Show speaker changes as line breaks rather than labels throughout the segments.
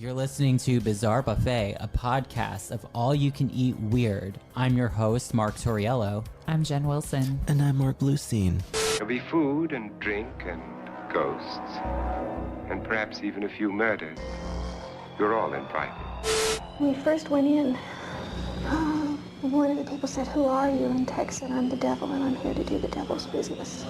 You're listening to Bizarre Buffet, a podcast of all-you-can-eat weird. I'm your host, Mark Torriello.
I'm Jen Wilson.
And I'm Mark Bluestein.
There'll be food and drink and ghosts, and perhaps even a few murders. You're all invited.
When we first went in, one of the people said, "Who are you?" And Tex said, "I'm the devil, and I'm here to do the devil's business."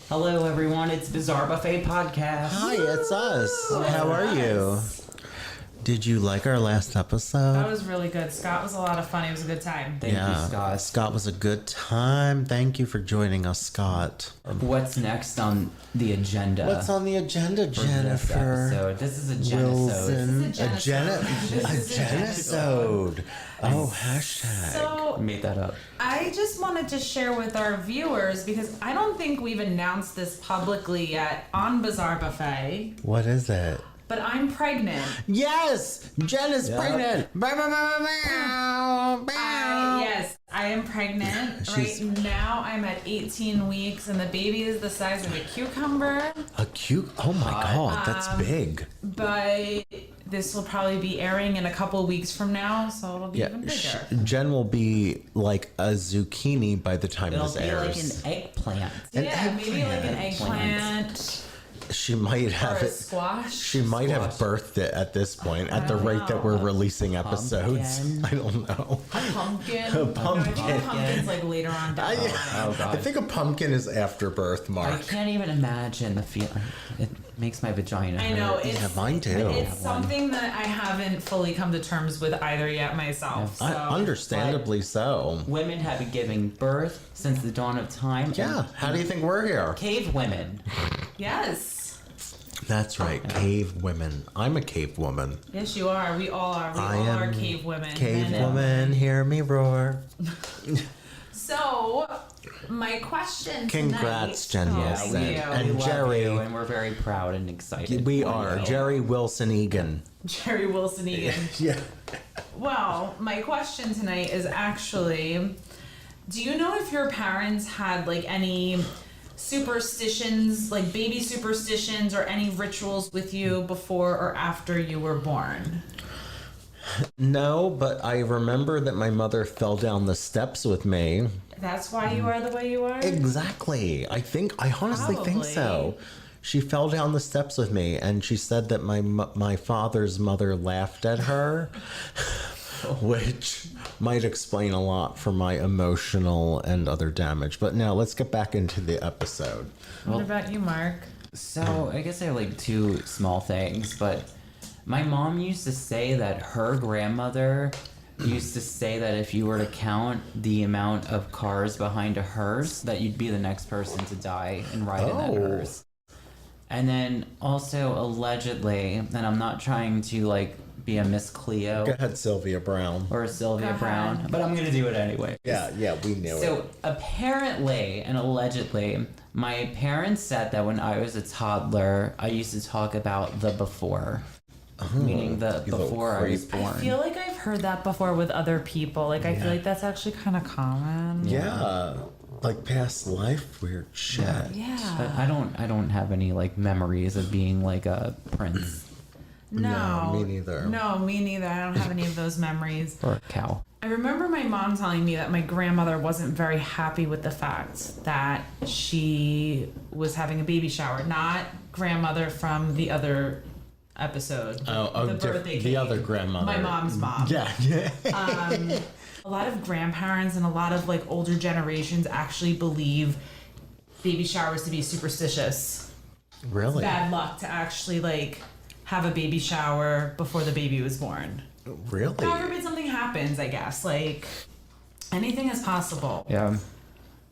Hello, everyone. It's Bizarre Buffet Podcast.
Hi, it's us. How are you? Did you like our last episode?
That was really good. Scott was a lot of fun. It was a good time.
Thank you, Scott.
Scott was a good time. Thank you for joining us, Scott.
What's next on the agenda?
What's on the agenda,
for
Jennifer?
This is a Genesode.
Wilson.
This is a
Genesode. Oh, hashtag.
So,
Made that up.
I just wanted to share with our viewers, because I don't think we've announced this publicly yet on Bizarre Buffet,
What is it?
but I'm pregnant.
Yes! Jen is pregnant!
Yes, I am pregnant. Right now, I'm at 18 weeks, and the baby is the size of a cucumber.
A cute. Oh my god, that's big.
But this will probably be airing in a couple weeks from now, so it'll be even bigger.
Jen will be like a zucchini by the time
It'll
this
be
airs.
like an eggplant.
Maybe like an eggplant.
She might have
Or a
it.
squash.
She might have birthed it at this point, at the rate that we're releasing episodes.
Pumpkin.
I don't know.
A pumpkin.
A pumpkin.
No, I think a pumpkin's like later on down the line.
I think a pumpkin is after birth,
I
Mark.
can't even imagine the feeling. It makes my vagina
I know.
hurt.
It's,
Mine too.
It's something that I haven't fully come to terms with either yet myself. So.
Understandably so.
Women have been giving birth since the dawn of time.
Yeah. How do you think we're here?
Cave women.
Yes.
That's right. Cave women. I'm a cave woman.
Yes, you are. We all are. We
I
all are
am
cave women.
Cave
Men and
woman, hear me roar.
So, my question
Congrats,
tonight,
Jen
Oh,
Wilson.
thank you.
And
We love
Jerry.
you, and we're very proud and excited.
We
for
are.
you.
Jerry Wilson Egan.
Jerry Wilson Egan.
Yeah.
Well, my question tonight is actually, do you know if your parents had like any superstitions, like baby superstitions, or any rituals with you before or after you were born?
No, but I remember that my mother fell down the steps with me.
That's why you are the way you are?
Exactly. I honestly think so. She fell down the steps with me, and she said that my father's mother laughed at her, which might explain a lot for my emotional and other damage. But now let's get back into the episode.
What about you, Mark?
So, I guess I have like two small things, but my mom used to say that her grandmother used to say that if you were to count the amount of cars behind a hearse, that you'd be the next person to die and ride in that hearse. And then also allegedly, and I'm not trying to like be a Miss Cleo
Go ahead, Sylvia Brown.
or a Sylvia
Go
Brown,
ahead.
but I'm gonna do it anyway.
Yeah, we knew it.
So apparently and allegedly, my parents said that when I was a toddler, I used to talk about the before, meaning the
you little
before I was
creep.
born.
I feel like I've heard that before with other people. Like, I feel like that's actually kind of common.
Yeah, like past life weird shit.
Yeah.
But I don't have any like memories of being like a prince
No.
No, me neither.
No, me neither. I don't have any of those memories.
or a cow.
I remember my mom telling me that my grandmother wasn't very happy with the fact that she was having a baby shower. Not grandmother from the other episode.
Oh,
the birthday
the
cake.
other grandmother.
My mom's mom.
Yeah.
A lot of grandparents and a lot of like older generations actually believe baby showers to be superstitious.
Really?
Bad luck to actually like have a baby shower before the baby was born.
Really?
God forbid something happens, I guess. Like, anything is possible.
Yeah,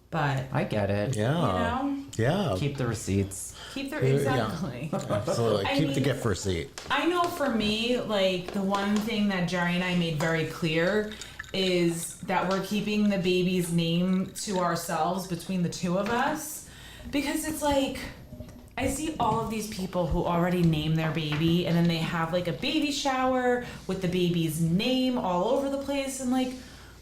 But,
I get it.
Yeah.
you know,
Yeah.
Keep the receipts.
keep their...
Yeah.
Exactly.
Absolutely.
I
Keep the
mean-
gift receipt.
I know for me, like, the one thing that Jerry and I made very clear is that we're keeping the baby's name to ourselves between the two of us. Because it's like... I see all of these people who already name their baby, and then they have like a baby shower with the baby's name all over the place, and like,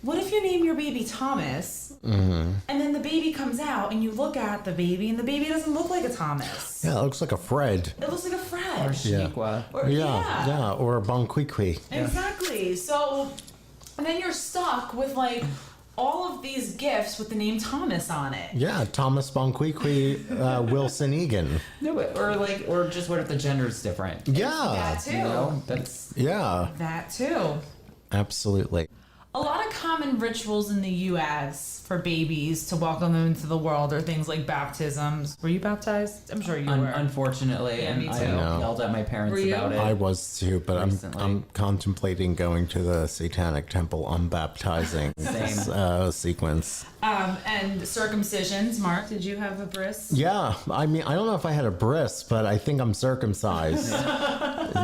what if you name your baby Thomas, and then the baby comes out and you look at the baby and the baby doesn't look like a Thomas.
Yeah, it looks like a Fred.
It looks like a
Or
Fred.
Shaniqua.
Or-
Yeah, or a Bonquiqui.
Exactly. So, and then you're stuck with like all of these gifts with the name Thomas on it.
Yeah, Thomas Bonquiqui, Wilson Egan.
No, or just what if the gender's different?
Yeah,
That too.
You know, that's
yeah,
That too.
absolutely.
A lot of common rituals in the U.S. for babies to welcome them into the world are things like baptisms. Were you baptized? I'm sure you were.
unfortunately,
Yeah,
and
me
I
too.
yelled at my parents
Were you?
about it.
I was too, but
Recently.
I'm contemplating going to the Satanic Temple unbaptizing sequence.
And circumcisions. Mark, did you have a bris?
Yeah, I mean, I don't know if I had a bris, but I think I'm circumcised.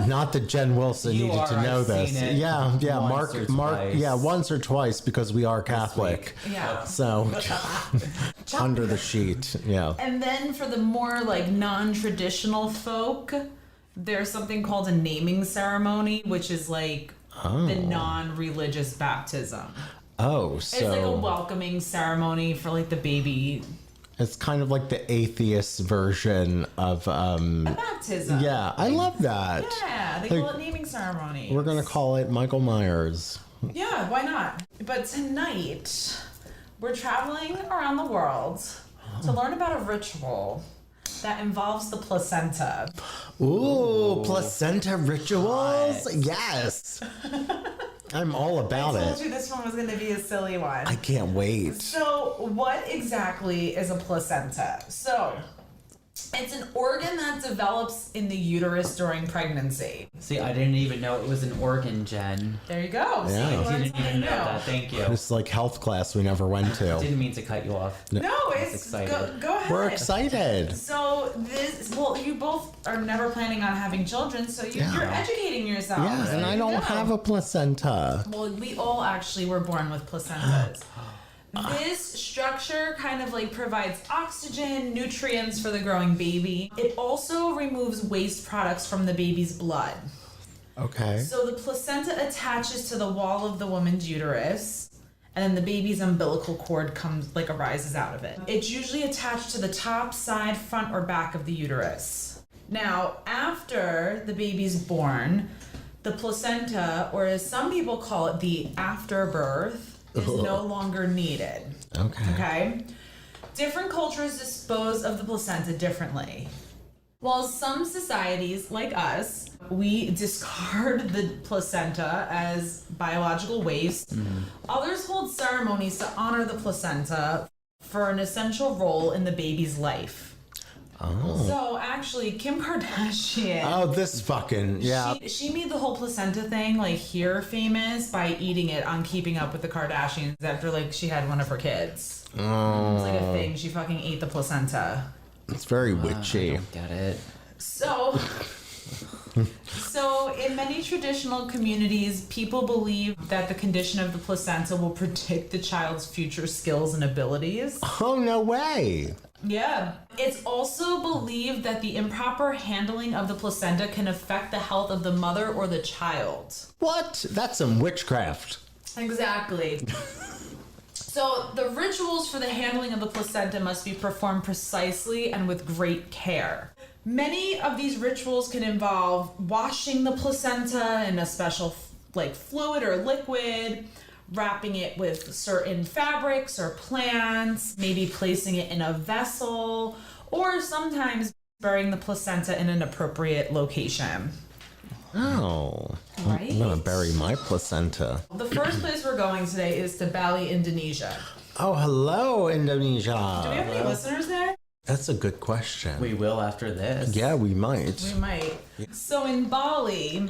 Not that Jen Wilson
You
needed to
are,
know
I've
this.
seen it
Yeah,
once or
Mark,
twice.
yeah, once or twice because we are Catholic.
Yeah.
So under the sheet, yeah.
And then for the more like non-traditional folk, there's something called a naming ceremony, which is like the non-religious baptism.
Oh,
It's like a
so
welcoming ceremony for like the baby
it's kind of like the atheist version of
baptism.
yeah, I love that.
Yeah, they call it naming ceremony.
We're gonna call it Michael Myers.
Yeah, why not? But tonight, we're traveling around the world to learn about a ritual that involves the placenta.
Ooh, placenta rituals? Yes. I'm all about
I told
it.
you this one was going to be a silly one.
I can't wait.
So, what exactly is a placenta? So, it's an organ that develops in the uterus during pregnancy.
See, I didn't even know it was an organ, Jen.
There you go.
Yeah.
See, you
I
learned
didn't
something
even know
new.
that. Thank you.
This is like health class we never went to.
Didn't mean to cut you off.
No, it's
excited.
go ahead.
We're excited.
So you both are never planning on having children, so you're educating yourself.
Yeah, and I don't have a placenta.
Well, we all actually were born with placentas. This structure kind of like provides oxygen, nutrients for the growing baby. It also removes waste products from the baby's blood.
Okay.
So the placenta attaches to the wall of the woman's uterus, and then the baby's umbilical cord arises out of it. It's usually attached to the top, side, front, or back of the uterus. Now, after the baby's born, the placenta, or as some people call it, the afterbirth, is no longer needed.
Okay.
Okay? Different cultures dispose of the placenta differently. While some societies, like us, we discard the placenta as biological waste, others hold ceremonies to honor the placenta for an essential role in the baby's life.
Oh.
So actually, Kim Kardashian.
Oh, this fucking, yeah.
She made the whole placenta thing like here famous by eating it on Keeping Up with the Kardashians after like she had one of her kids. It was like a thing. She fucking ate the placenta.
It's very
I
witchy.
don't get it.
So in many traditional communities, people believe that the condition of the placenta will predict the child's future skills and abilities.
Oh, no way.
Yeah. It's also believed that the improper handling of the placenta can affect the health of the mother or the child.
What? That's some witchcraft.
Exactly. So the rituals for the handling of the placenta must be performed precisely and with great care. Many of these rituals can involve washing the placenta in a special fluid or liquid, wrapping it with certain fabrics or plants, maybe placing it in a vessel, or sometimes burying the placenta in an appropriate location.
Oh.
Right?
I'm going to bury my placenta.
The first place we're going today is to Bali, Indonesia.
Oh, hello, Indonesia.
Do we have any listeners there?
That's a good question.
We will after this.
Yeah, we might.
We might. So in Bali,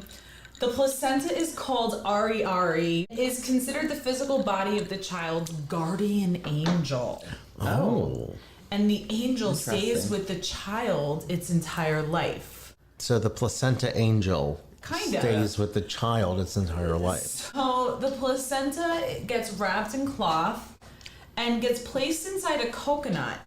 the placenta is called Ari-Ari. It is considered the physical body of the child's guardian angel.
Oh.
And the angel stays
Interesting.
with the child its entire life.
So the placenta angel
Kinda.
stays with the child its entire life.
So the placenta gets wrapped in cloth and gets placed inside a coconut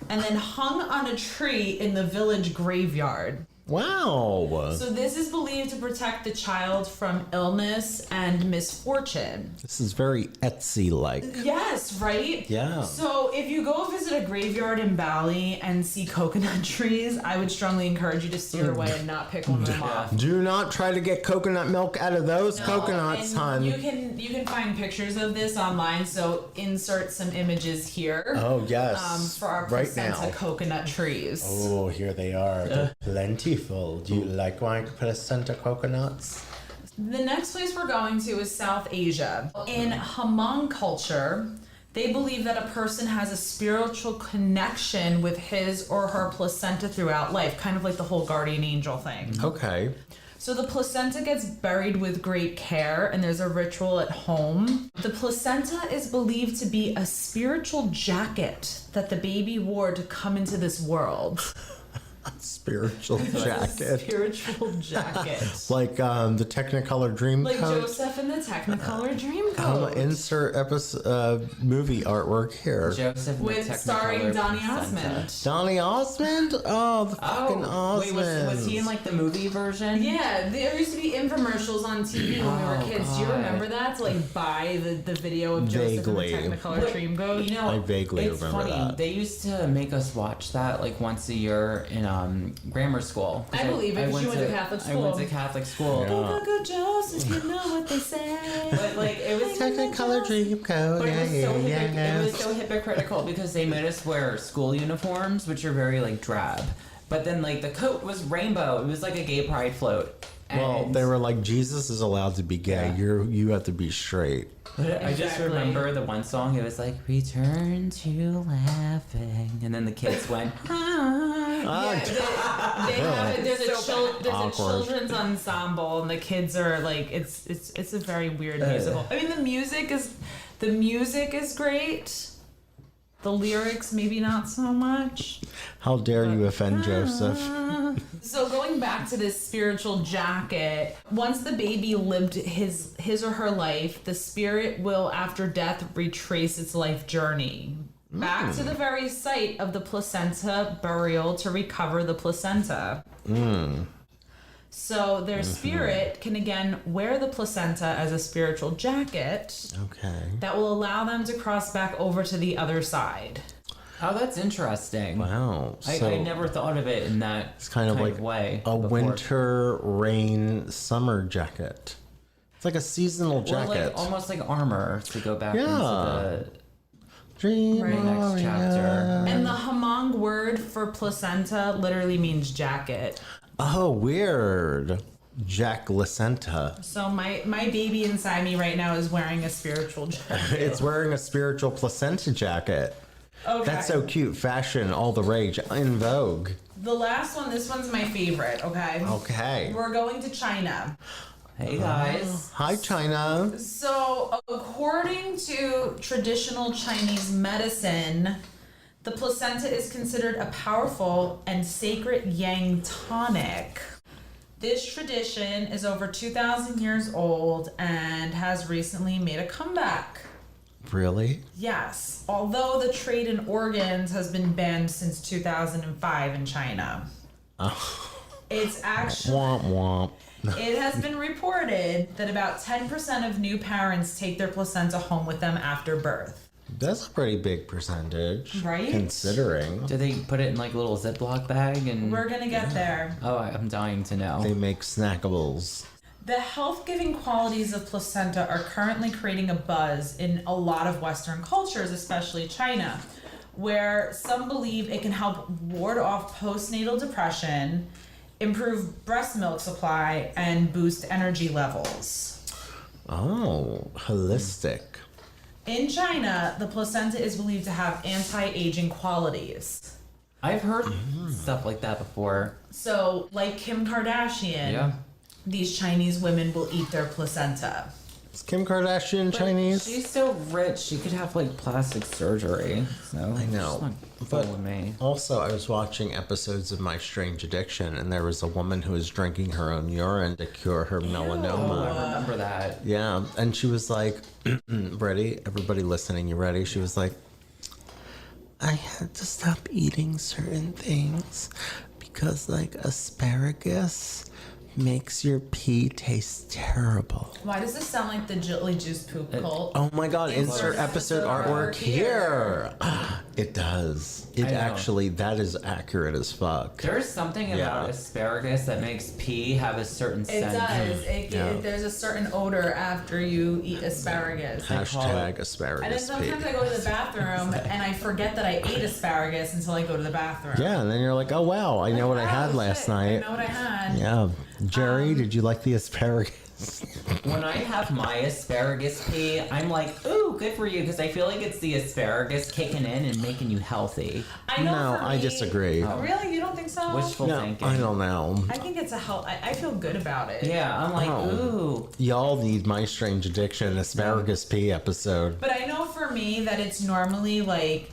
and then hung on a tree in the village graveyard.
Wow.
So this is believed to protect the child from illness and misfortune.
This is very Etsy-like.
Yes, right?
Yeah.
So if you go visit a graveyard in Bali and see coconut trees, I would strongly encourage you to steer away and not pick one of them off.
Do not try to get coconut milk out of those coconuts,
and
hon.
You can find pictures of this online, so insert some images here.
Oh, yes.
For our
right
placenta
now.
coconut trees.
Oh, here they are. They're plentiful. Do you like my placenta coconuts?
The next place we're going to is South Asia. In Hmong culture, they believe that a person has a spiritual connection with his or her placenta throughout life, kind of like the whole guardian angel thing.
Okay.
So the placenta gets buried with great care, and there's a ritual at home. The placenta is believed to be a spiritual jacket that the baby wore to come into this world.
Spiritual jacket.
Spiritual jacket.
Like the Technicolor Dreamcoat.
Like Joseph in the Technicolor Dreamcoat.
Insert movie artwork here.
Joseph
With starring Donny Osmond.
Donny Osmond? Oh, the fucking Osmond.
Wait, was he in like the movie version?
Yeah, there used to be infomercials on TV when we were kids. Do you remember that? To like buy the video of Joseph
Vaguely.
in the Technicolor Dreamcoat?
You know,
I vaguely
it's
remember
funny.
that.
They used to make us watch that like once a year in grammar school.
I believe it, 'cause you went to Catholic
I went
school.
to Catholic school.
Yeah.
Go, go, Joseph, you know what they say.
But like it was
Technicolor Dreamcoat.
But
Yeah.
it was so hypocritical because they made us wear school uniforms, which are very like drab. But then like the coat was rainbow. It was like a gay pride float.
Well,
And
they were like, Jesus is allowed to be gay.
Yeah.
You have to be straight.
I just
Exactly.
remember the one song. It was like "Return to Laughing," and then the kids went.
Yeah, they have it. There's a
Awkward.
children's ensemble, and the kids are like, it's a very weird musical. I mean, the music is great. The lyrics, maybe not so much.
How dare you offend Joseph?
So going back to this spiritual jacket, once the baby lived his or her life, the spirit will, after death, retrace its life journey back to the very site of the placenta burial to recover the placenta. So their spirit can again wear the placenta as a spiritual jacket
Okay.
that will allow them to cross back over to the other side.
Oh, that's interesting.
Wow. So
I never thought of it in that
it's kind of like
way.
a
before.
winter, rain, summer jacket. It's like a seasonal
Or
jacket.
like almost like armor to go back
Yeah.
into the
Dream
Right.
next chapter.
And the Hmong word for placenta literally means jacket.
Oh, weird. Jack Placenta.
So my baby inside me right now is wearing a spiritual jacket.
It's wearing a spiritual placenta jacket.
Okay.
That's so cute. Fashion, all the rage, in vogue.
The last one, this one's my favorite, okay?
Okay.
We're going to China.
Hey guys.
Hi, China.
So, according to traditional Chinese medicine, the placenta is considered a powerful and sacred yang tonic. This tradition is over 2,000 years old and has recently made a comeback.
Really?
Yes, although the trade in organs has been banned since 2005 in China. It's actually,
Womp womp.
it has been reported that about 10% of new parents take their placenta home with them after birth.
That's a pretty big percentage.
Right?
Considering
Do they put it in like a little Ziploc bag and?
We're gonna get there.
Oh, I'm dying to know.
they make snackables.
The health-giving qualities of placenta are currently creating a buzz in a lot of Western cultures, especially China, where some believe it can help ward off postnatal depression, improve breast milk supply, and boost energy levels.
Oh, holistic.
In China, the placenta is believed to have anti-aging qualities.
I've heard stuff like that before.
So, like Kim Kardashian,
Yeah.
these Chinese women will eat their placenta.
Is Kim Kardashian Chinese?
She's so rich, she could have like plastic surgery. So
I know,
she's not
but
fooling me.
also I was watching episodes of My Strange Addiction, and there was a woman who was drinking her own urine to cure her
Oh,
melanoma.
I remember that.
Yeah, and she was like, ready? Everybody listening, you ready? She was like, I had to stop eating certain things Because, like, asparagus makes your pee taste terrible.
Why does this sound like the Jiggly Juice poop cult?
Oh my god, insert episode artwork here.
here.
It does. It
I know.
actually, that is accurate as fuck.
There's something about
Yeah.
asparagus that makes pee have a certain
It
scent.
does.
Yeah.
There's a certain odor after you eat asparagus.
Hashtag asparagus
And then
pee.
sometimes I go to the bathroom and I forget that I ate asparagus until I go to the bathroom.
Yeah, and then you're like, oh wow, I know what I had
Oh,
last
shit, I
night.
know what I had.
Yeah. Jerry, did you like the asparagus?
When I have my asparagus pee, I'm like, ooh, good for you, because I feel like it's the asparagus kicking in and making you healthy.
I know.
No,
for
I
me-
disagree.
Really? You don't think so?
Wishful
No,
thinking.
I don't know.
I think it's a health. I feel good about it.
Yeah, I'm like,
Oh.
ooh.
Y'all need My Strange Addiction asparagus pee episode.
But I know for me that it's normally like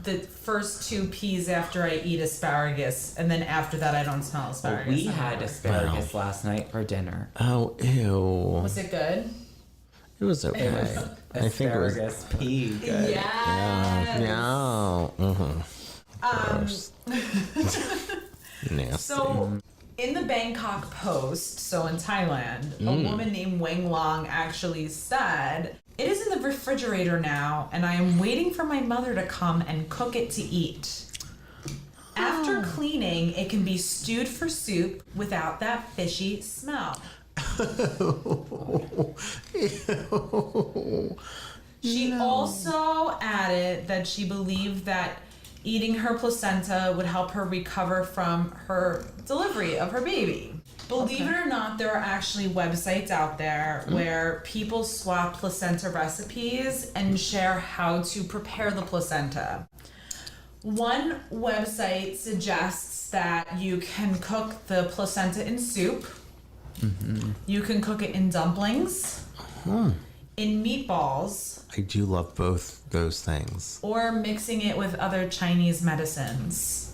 the first 2 peas after I eat asparagus, and then after that I don't smell
Well,
asparagus.
we had
anymore.
asparagus last night for dinner.
Oh, ew.
Was it good?
It was okay.
It was
I think it was.
asparagus pee. Good.
Yes.
No. Gross. Nasty.
So, in the Bangkok Post, so in Thailand, a woman named Wang Long actually said, "It is in the refrigerator now, and I am waiting for my mother to come and cook it to eat. After cleaning, it can be stewed for soup without that fishy smell." She also added that she believed that eating her placenta would help her recover from her delivery of her baby. Believe it or not, there are actually websites out there where people swap placenta recipes and share how to prepare the placenta. One website suggests that you can cook the placenta in soup. You can cook it in dumplings, in meatballs,
I do love both those things.
or mixing it with other Chinese medicines.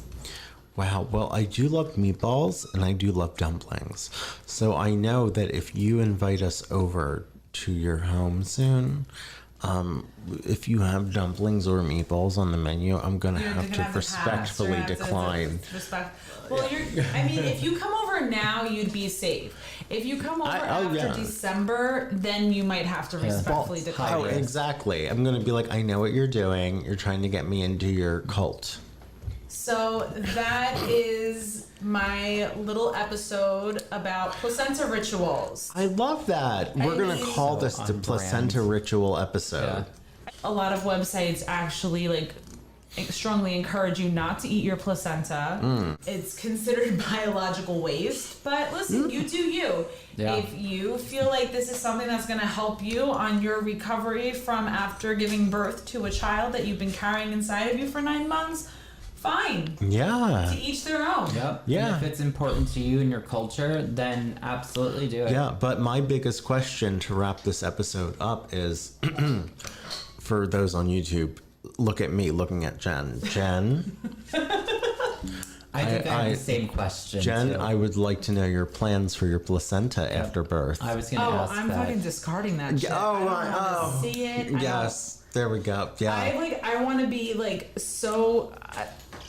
Wow. Well, I do love meatballs and I do love dumplings. So I know that if you invite us over to your home soon, if you have dumplings or meatballs on the menu, I'm going to
You're
have to
gonna pass.
respectfully
You're gonna have to
decline.
Well, I mean, if you come over now, you'd be safe. If you come over after
yeah.
December, then you might have to respectfully decline.
Oh, exactly. I'm going to be like, I know what you're doing. You're trying to get me into your cult.
So that is my little episode about placenta rituals.
I love that. We're going to call this the
on
placenta
brand.
ritual episode.
A lot of websites actually strongly encourage you not to eat your placenta. It's considered biological waste, but listen, you do you.
Yeah.
If you feel like this is something that's going to help you on your recovery from after giving birth to a child that you've been carrying inside of you for 9 months, fine.
Yeah.
To each their own.
Yep.
Yeah.
And if it's important to you and your culture, then absolutely do it.
Yeah, but my biggest question to wrap this episode up is for those on YouTube, look at me looking at Jen. Jen,
I think I have
I-
the same question.
Jen,
too.
I would like to know your plans for your placenta after birth.
I was gonna
Oh,
ask
I'm
that.
fucking discarding that shit.
Oh,
I don't
right.
want
Oh.
to see it.
Yes, there we go. Yeah.
I want to be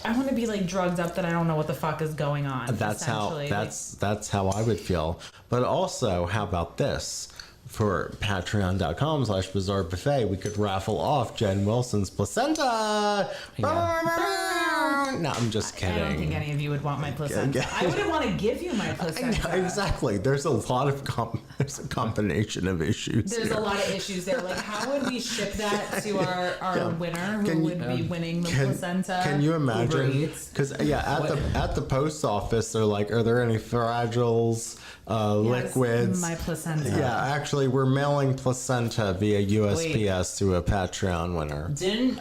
I want to be drugged up that I don't know what the fuck is going on.
That's how
essentially.
that's how I would feel. But also, how about this? For patreon.com/bizarre buffet, we could raffle off Jen Wilson's placenta. No, I'm just kidding.
I don't think any of you would want my placenta. I wouldn't want to give you my placenta.
Exactly. There's a lot of there's a combination of issues.
There's
here.
a lot of issues there. Like, how would we ship that to our winner who
Can you-
would be winning the placenta?
Can you
Uber
imagine?
Eats.
Because at the post office, they're like, "Are there any fragiles,
Yes,
liquids?"
my placenta.
Yeah, actually, we're mailing placenta via USPS to a Patreon winner.
Didn't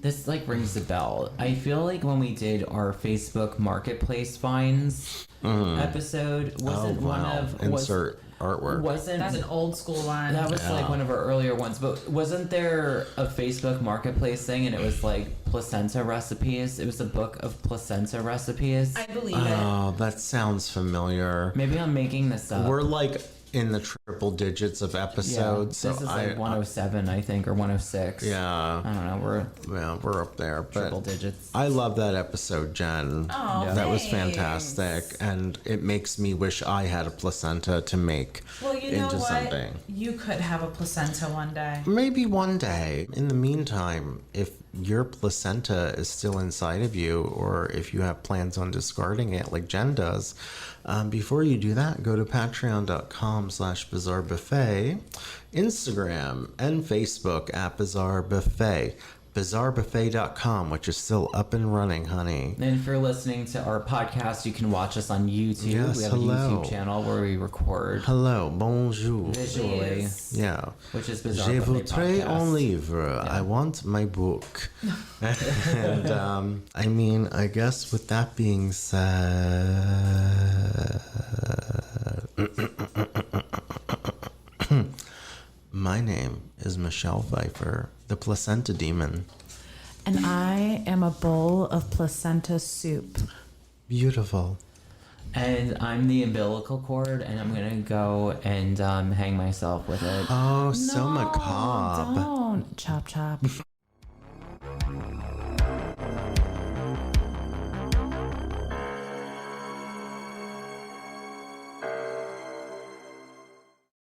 this rings a bell. I feel like when we did our Facebook Marketplace finds episode, wasn't one of
insert artwork.
wasn't
That's an old school one.
that was one of our earlier ones, but wasn't there a Facebook Marketplace thing and it was placenta recipes? It was a book of placenta recipes.
I believe it.
Oh, that sounds familiar.
Maybe I'm making this up.
We're like in the triple digits of episodes.
This is like 107, I think, or 106.
Yeah.
I don't know.
We're up there. But
Triple digits.
I love that episode, Jen.
Oh,
That was
thanks.
fantastic. And it makes me wish I had a placenta to make
Well, you know
into
what?
something.
You could have a placenta one day.
Maybe one day. In the meantime, if your placenta is still inside of you, or if you have plans on discarding it like Jen does, before you do that, go to patreon.com/bizarrebuffet, Instagram and Facebook at Bizarre Buffet, bizarrebuffet.com, which is still up and running, honey.
And if you're listening to our podcast, you can watch us on YouTube.
Yes,
we have
hello.
a YouTube channel where we record
Hello, bonjour.
visually,
Please.
Yeah.
which is Bizarre
Je
Buffet
voudrais
Podcast.
un livre. I want my book. And I mean, I guess with that being said, my name is Michelle Pfeiffer, the placenta demon.
And I am a bowl of placenta soup.
Beautiful.
And I'm the umbilical cord, and I'm gonna go and hang myself with it.
Oh, so macabre.
Don't. Chop, chop.